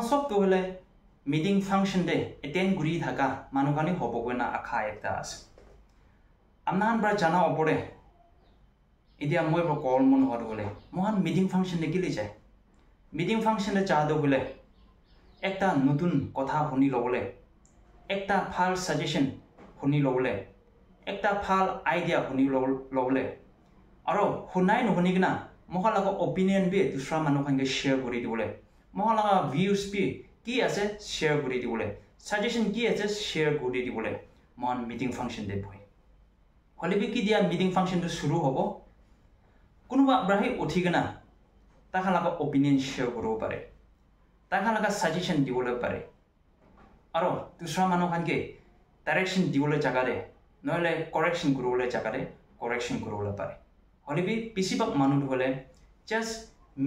সব তো হলে মিটিং ফাংশন দে এটেন্ড গুরি থাকা মানুখানি হবগৈ না আশা একটা আছে আপনার আমরা জানা অপরে এতিয়া মই কল মন হওয়ার হলে মহান মিটিং ফাংশন দে গেলে যায় মিটিং ফাংশনে যা দো হলে একটা নতুন কথা শুনি লবলে একটা ভাল সাজেশন শুনি লবলে একটা ভাল আইডিয়া শুনি লবলে আৰু শুনাই নুশুনি কিনা মহা লগা অপিনিয়ন বি দুসরা মানুষকে শেয়ার করে দিবলে মহা লগা ভিউজ বি কি আছে শেয়ার করে দিবলে সাজেশন কি আছে শেয়ার করে দিবলে মহান মিটিং ফাংশন দে বই হলে বি কি দিয়া মিটিং ফাংশন তো শুরু হব কোনোবা আব্রাহি উঠি কিনা তাহা লগা অপিনিয়ন শেয়ার করব পারে তাহা লগা সাজেশন দিবলে পারে আৰু দুসরা মানুষকে ডাইরেকশন দিবলে জায়গারে নহলে কারেকশন করবলে জায়গারে কারেকশন করবলে পারে হলে বি বেশিরভাগ মানুষ হলে জাস্ট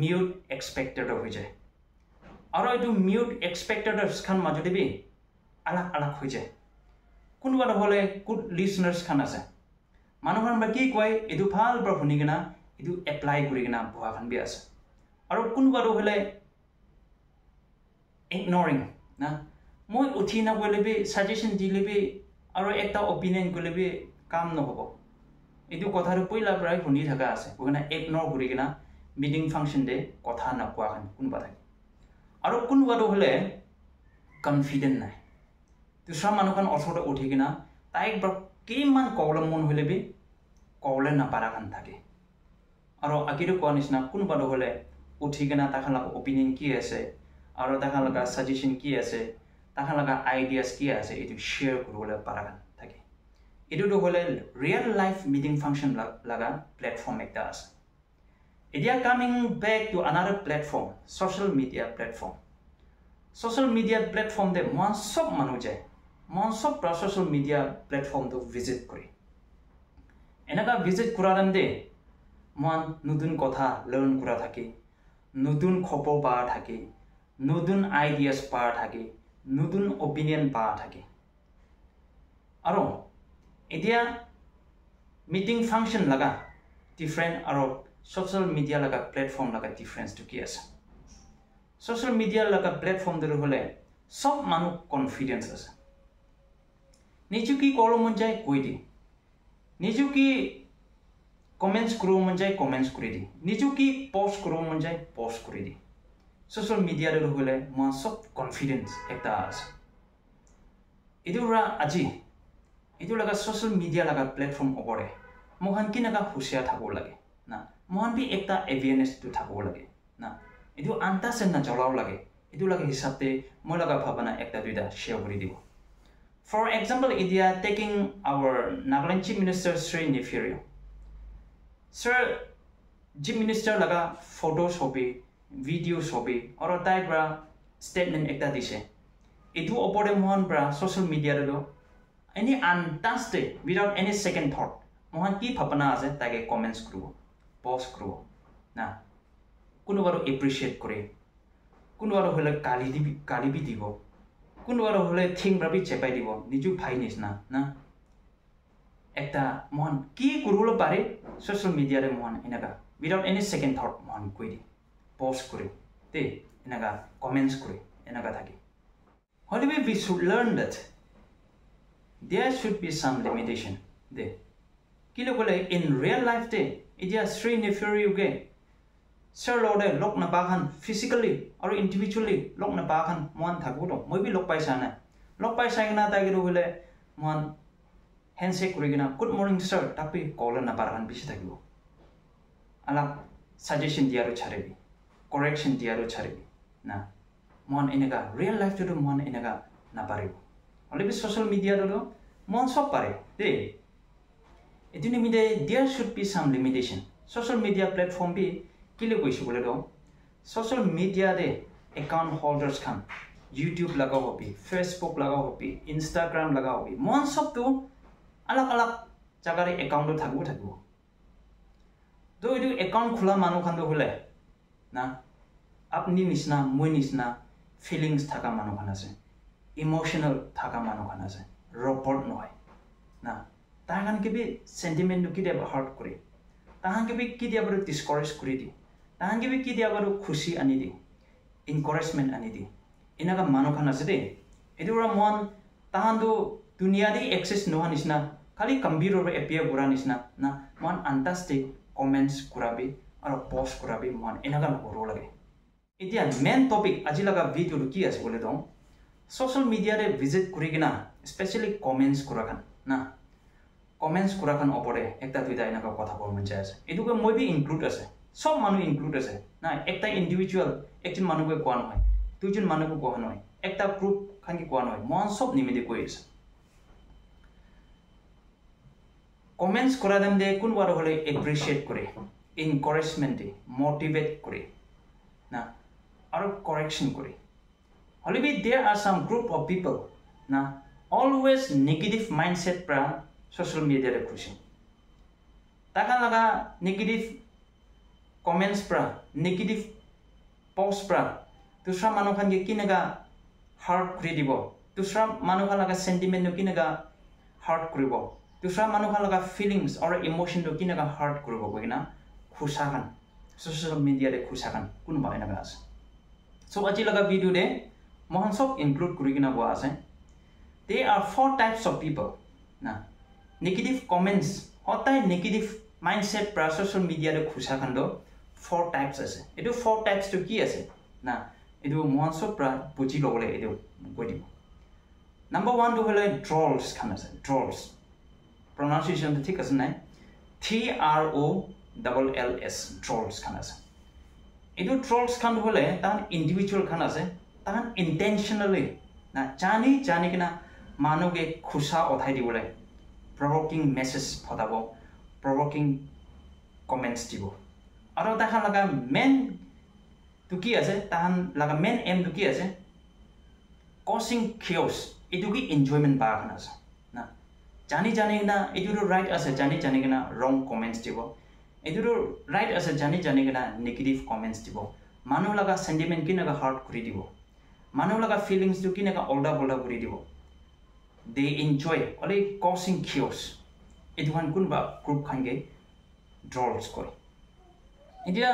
মিউট এক্সপেক্টেড হয়ে যায় আৰু এইটো মিউট এক্সপেক্টেডার্স খান মাজতে বি আলাগ আলাগ হয়ে যায় কোনোবা হলে গুড লিসনার্স খান আছে মানুহৰ বা কি কয় এইটো ভাল পৰা শুনি কিনা এইটো এপ্লাই কৰি কিনা ভুৱা খান বি আছে আৰু কোনোবা হলে ইগনোৰিং না মই উঠি না কইলে বি সাজেশন দিলে বি আৰু একটা অপিনিয়ন কইলে বি কাম নহব এইটো কথাটো পইলা প্ৰায় শুনি থাকা আছে ওখানে ইগনোৰ কৰি কিনা মিটিং ফাংশন দে কথা নকোৱা খান কোনোবা থাকে আৰু কোনোবা হলে কনফিডেন্ট নাই দুসৰা মানুষখান অৰ্থতে উঠি কিনা তাইক কিমান কবলে মন হলে বি কবলে নাপাৰা খান থাকে আৰু আকিটো কোৱা নিচিনা কোনোবা হলে উঠি কিনা তাখা লগা অপিনিয়ন কি আছে আৰু তাখা লগা সাজেশন কি আছে তাখা লগা আইডিয়াস কি আছে এইটো শেয়ার কৰিবলৈ পাৰা খান থাকে এইটো হলে রিয়েল লাইফ মিটিং ফাংশন লগা প্ল্যাটফর্ম একটা আছে এতিয়া coming back to another platform social media platform social media platform দে মন সব মানুষ যায় মন সব সোশ্যাল মিডিয়া প্ল্যাটফর্ম তো ভিজিট করে এনেকা ভিজিট করার দে মন নতুন কথা লার্ন করা থাকে নতুন খবর পাওয়া থাকে নতুন আইডিয়াস পাওয়া থাকে নতুন অপিনিয়ন পাওয়া থাকে আৰু এতিয়া মিটিং ফাংশন লগা ডিফাৰেন্ট আৰু সোশ্যাল মিডিয়া লগা প্ল্যাটফৰ্ম লগা ডিফাৰেন্স তো কি আছে সোশ্যাল মিডিয়া লগা প্ল্যাটফৰ্ম দৰে হলে সব মানুহ কনফিডেন্স আছে নিজে কি কৰো মন যায় কৈ দি নিজে কি কমেন্টস করব মন যায় কমেন্টস করে দি নিজে কি পোস্ট করব মন যায় পোস্ট করে দি সোশ্যাল মিডিয়া দৰে হলে মই সব কনফিডেন্স একটা আছে এদুরা আজি এইটো লগা সোশ্যাল মিডিয়া লগা প্ল্যাটফর্ম ওপরে মহান কি নাগা হুশিয়ার থাকব লাগে না মহান বি একটা এভিয়ারনেস তো থাকব লাগে না এইটো আনটা সেন না জ্বলাও লাগে এইটো লাগে হিসাবতে মই লগা ভাবনা একটা দুইটা শেয়ার করে দিব for example India taking hour Nagaland chief minister Shri নেফিরিও sir chief minister লগা ফটোস হবে ভিডিওস হবে আর তাইব্রা স্টেটমেন্ট একটা দিছে এইটো ওপরে মহান bra social media the any untouched without any second thought mohan ki bhapana ase tage comments krubo post krubo na kuno baro appreciate kore kuno baro hole kali bi dibo kuno baro hole thing rabi chepai dibo niju bhai nisna na ekta mohan ki kurulo pare social media re mohan enaga without any second thought mohan koi di post kore te enaga comments kore enaga thake hole we should learn that there should be some limitation there kilo bole in real life day idia Sri Nefirio ge sir lode lok na bahan physically or individually lok na bahan mon thaku do moi bi lok paisa na lok paisa na ta ge hole mon handshake kori gina good morning sir tapi call na parahan bisi thakibo ala suggestion diaru charebi correction diaru charebi na mon enega real life to mon enega na paribo only be social media do mon sop pare de etuni mide there should be some limitation social media platform bi kile koisu bole do social media de account holders kan YouTube laga hobi Facebook laga hobi Instagram laga hobi mon sop tu alag alag jaga re account do thakbo do edu account khula manu khan do hole na apni nisna moi nisna feelings thaka manu khan ase emotional thaka manu khan ase robot noy na tahan ke bi sentiment ki de hurt kore tahan ke bi ki de bar discourage kori di tahan ke bi ki de bar khushi ani di encouragement ani di inaga manu khan ase de edura mon tahan do dunia de access no hanisna khali computer re appear gura nisna na mon fantastic comments kurabi aro post kurabi mon inaga lagoro lage etia main topic ajilaga video ru ki ase bole dong social media re visit kurigina especially comments kurakan na comments kurakan opore ekta duida inaga kotha bol man jase eduke moi bi include ase sob manu include ase na ekta individual ekjun manu ko koan hoy দুজন মানুষ কোহান হয় একটা group খানকি কোয়ান হয় মন সব নিমিতে কইছে comments করা দেন দে কোন বার হলে এপ্রিশিয়েট করে এনকারেজমেন্ট দে মোটিভেট করে না আর কারেকশন করে হলে be there are some group of people না অলওয়েজ নেগেটিভ মাইন্ডসেট প্রা সোশ্যাল মিডিয়া রে খুশি টাকা লাগা নেগেটিভ কমেন্টস প্রা নেগেটিভ পোস্ট প্রা दूसरा मानु खान के किनेगा हार्ट करि दिबो दूसरा मानु खान लगा सेंटिमेंट नो किनेगा हार्ट करिबो दूसरा मानु खान लगा फीलिंग्स और इमोशन नो किनेगा हार्ट करिबो बगिना खुसागन सोशल मीडिया रे खुसागन कुन बायना गास सो अजि लगा वीडियो दे मोहन सब इंक्लूड करिगिना बो आसे they are four types of people ना नेगेटिव कमेंट्स होता है नेगेटिव माइंडसेट प्रा सोशल मीडिया रे खुसागन दो फोर टाइप्स आसे एदो फोर टाइप्स तो की आसे ना इदु मोहन सब प्रा बुझी लबले इदु गदिब नंबर 1 दो हले ट्रोल्स खाना से ट्रोल्स प्रोनाउंसिएशन तो ठीक है ना TROLLS ट्रोल्स खाना से इदु ट्रोल्स खान हले तान इंडिविजुअल खाना से तान इंटेंशनली ना जानी के ना मानो के खुशा उठाई दिबले प्रोवोकिंग मैसेज फटाबो प्रोवोकिंग कमेंट्स दिबो आरो ताहा लगा मेन तो की আছে তাহান লাগা মেন এম তো কি আছে কজিং chaos এটু কি এনজয়মেন্ট বা খানা আছে না জানি না এটু রাইট আছে জানি না রং কমেন্টস দিব এটু রাইট আছে জানি না নেগেটিভ কমেন্টস দিব মানু লাগা সেন্টিমেন্ট কি নাগা হার্ট কৰি দিব মানু লাগা ফিলিংস তো কি নাগা অলদা বলদা কৰি দিব দে এনজয় অলি কজিং chaos এটু হান কোনবা গ্রুপ খানগে ড্রলস কয় ইডিয়া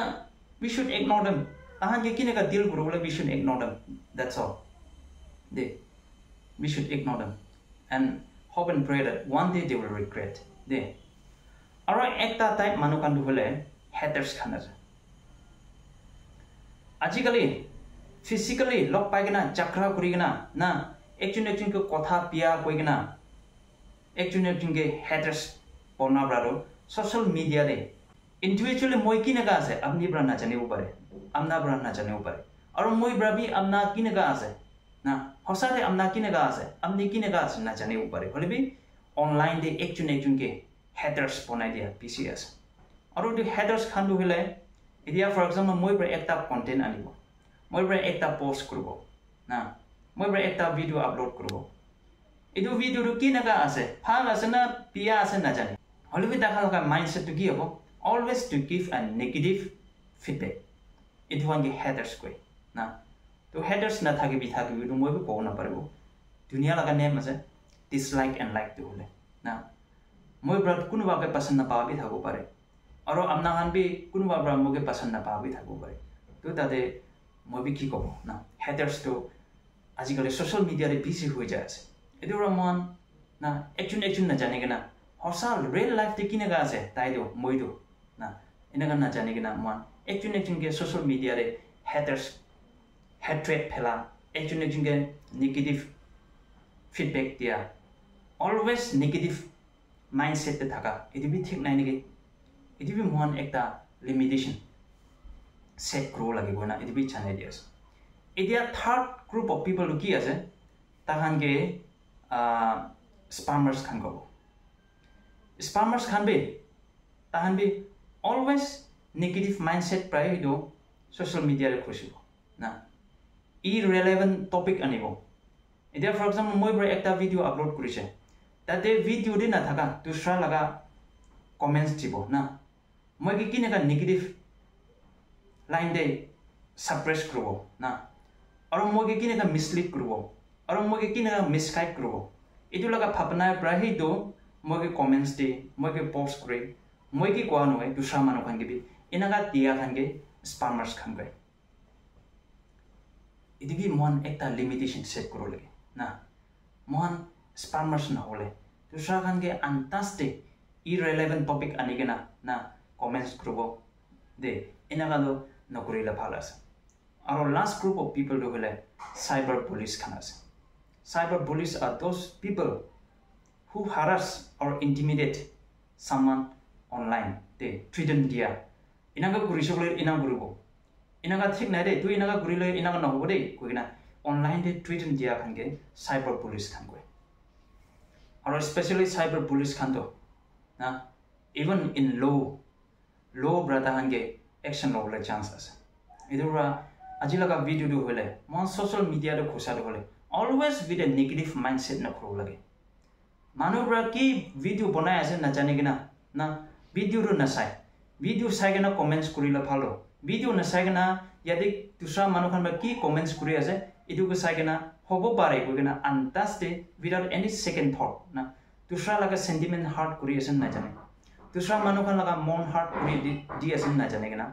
we should ignore them tahan ke kinega deal kuro we should ignore them that's all we should ignore them and hope and pray that one day they will regret aro ekta type manu kan hole haters khana ajikali physically lok paigena chakra kurigena na ekjun ko kotha pia koigena ekjun ke haters pona brado social media de individually moi kinega ase apni bra na jane upare amna bra na jane upare aur moi bra bi amna kinega ase na hosare amna kinega ase amni kinega ase na jane upare hole bi online de ekjun ke haters bonai dia pcs aur de haters khandu hole idia for example moi bra ekta content anibo moi bra ekta post kurbo na moi bra ekta video upload kurbo edu video ru kinega ase phal ase na pia ase na jane hole bi dakha ka mindset to gi hobo always to give a negative feedback it one ge haters koi na to haters na thagi bi du moi bi ko na parbo dunia laga name ase dislike and like to hole na moi bra kunu ba ke pasand na pa bi thago pare aro amna han bi kunu ba bra mo ke pasand na pa bi thago pare to tade moi bi ki ko na haters to ajikali social media re busy hoi jay ase edura mon na ekjun na jane ke na hosa real life de kinega ase tai do moi do ना इनका ना जाने के ना मान actually के social media रे haters hatred फैला actually के negative feedback दिया always negative mindset ते थाका इधर भी ठीक नहीं निके इधर भी मान एकता limitation set grow लगे वो ना इधर भी चने दिया इधर third group of people लुकी ऐसे ताकन के spammers खान को spammers खान भी ताकन भी always negative mindset pray do social media re khushi na irrelevant topic anibo idia for example moi bra ekta video upload kurise tate video de na thaka dusra laga comments dibo na moi ki kinega negative line de suppress krubo na aro moi ki kinega mislead krubo aro moi ki kinega misguide krubo idu laga phapna pray do moi ki comments de moi ki post kure moi ki kwa noy dusra manu khan ge bi inaga dia khan ge spammers khan ge इदिगी मोहन एकता limitation set करो लगे ना Mohan spammers ना होले दूसरा खान के अंतास्ते irrelevant topic anigena ना comments group de inaga do nokuri la phalas aro last group of people do hole cyber bullies khanas cyber bullies are those people who harass or intimidate someone online de threaten dia inaga guri sogler ina gurubo inaga thik na de tu inaga guri le inaga no hobo de koina online de threaten dia khange cyber bullies khan ko aro especially cyber bullies khan do na even in low brother hange action lo le chances idura ajilaga video do hole mon social media do khosa do hole always with a negative mindset na khro lage manubra ki video banai ase na jane gina na video ro na sai video sai gina comments kurila phalo video na sai gina yadi dusra manu khan ba ki comments kuri ase idu ko sai gina hobo pare ko gina antaste without any second thought na दूसरा लगा sentiment heart creation ना जाने दूसरा मानो खान लगा मन heart creation ना जाने के ना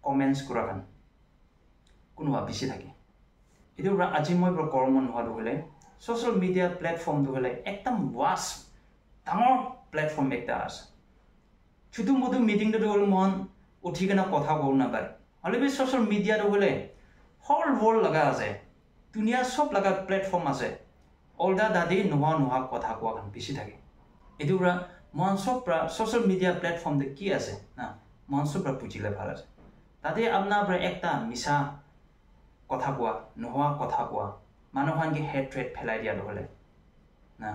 कमेंट्स कुरा खान कुनवा बिसी थाके इदु रा আজি মই প্ৰ কৰ্মন হোৱা হলে সোশ্যাল মিডিয়া প্ল্যাটফৰ্ম দু হলে একদম ওয়াস ডাঙৰ প্ল্যাটফৰ্ম একটা আছে ছুটু মধু মিটিং দু হল মন উঠি কেনা কথা কও না পারে হলে বি সোশ্যাল মিডিয়া দু হলে হোল ওয়ার্ল্ড লাগা আছে দুনিয়া সব লাগা প্ল্যাটফৰ্ম আছে অলদা দাদি নোহা কথা কোৱা খান বিছি থাকে এদুরা মনসপ্রা সোশ্যাল মিডিয়া প্ল্যাটফর্ম দে কি আছে না মনসপ্রা বুঝিলে ভাল আছে তাতে আপনার একটা মিছা কথা কোৱা নোহোৱা কথা কোৱা মানুহকে হেট্ৰেট ফেলাই দিয়া হলে না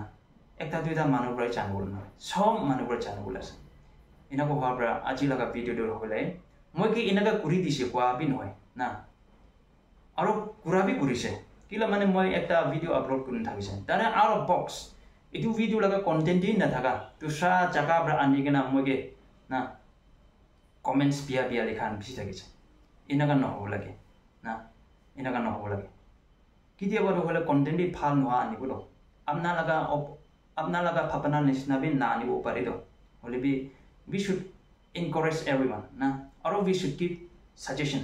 একটা দুইটা মানুহবোৰে জানিবল নহয় সব মানুহবোৰে জানিবল আছে এনেকুৱা হোৱাৰ পৰা আজি লগা ভিডিঅ'টো হলে মই কি এনেকুৱা কৰি দিছে কোৱাবি নহয় না আৰু কুৰাবি কৰিছে কিলা মানে মই একটা ভিডিঅ' আপলোড কৰিম থাকিছে তাৰে out of box itu video laga content din na thaga dusra jaga bra ani gena moge na comments bia likhan bisi thagise inaga no ho lage na inaga no ho lage kidia baro hole content di phal no ani bolo apna laga phapana nisna bi na ani bo pare do hole bi we should encourage everyone na or we should give suggestion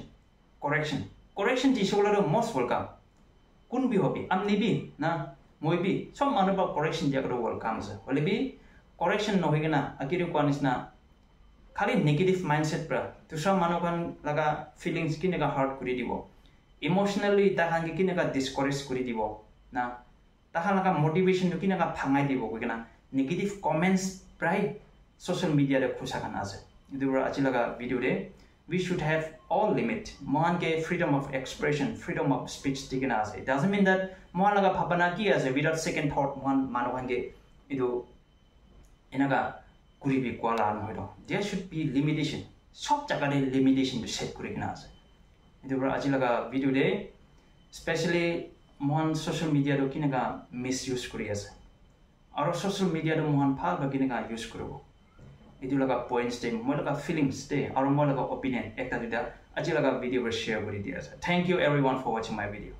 correction ti solar most welcome kun bi hobi amni bi na moi bi som manu ba correction dia karo welcome se hole bi correction no higena akiri kwanis na khali negative mindset pra dusra manu kan laga feelings kinega hurt kuri dibo emotionally ta hangi kinega discourage kuri dibo na ta laga motivation to kinega phangai dibo kena negative comments prai social media re khosa kan ase idura achi laga video de we should have all limit mohan ke freedom of expression freedom of speech tikena ase it doesn't mean that mohan laga bhabana ki ase without second thought mohan manu hange idu enaga kuribi kwala no there should be limitation sob jaga de limitation to set kurikena ase idura aji laga video de especially mohan social media do kinega misuse kuri ase aro social media do mohan phal ba kinega use koribo itu laga points de moi laga feelings de aro moi laga opinion ekta dita aji laga video share kori dia ase thank you everyone for watching my video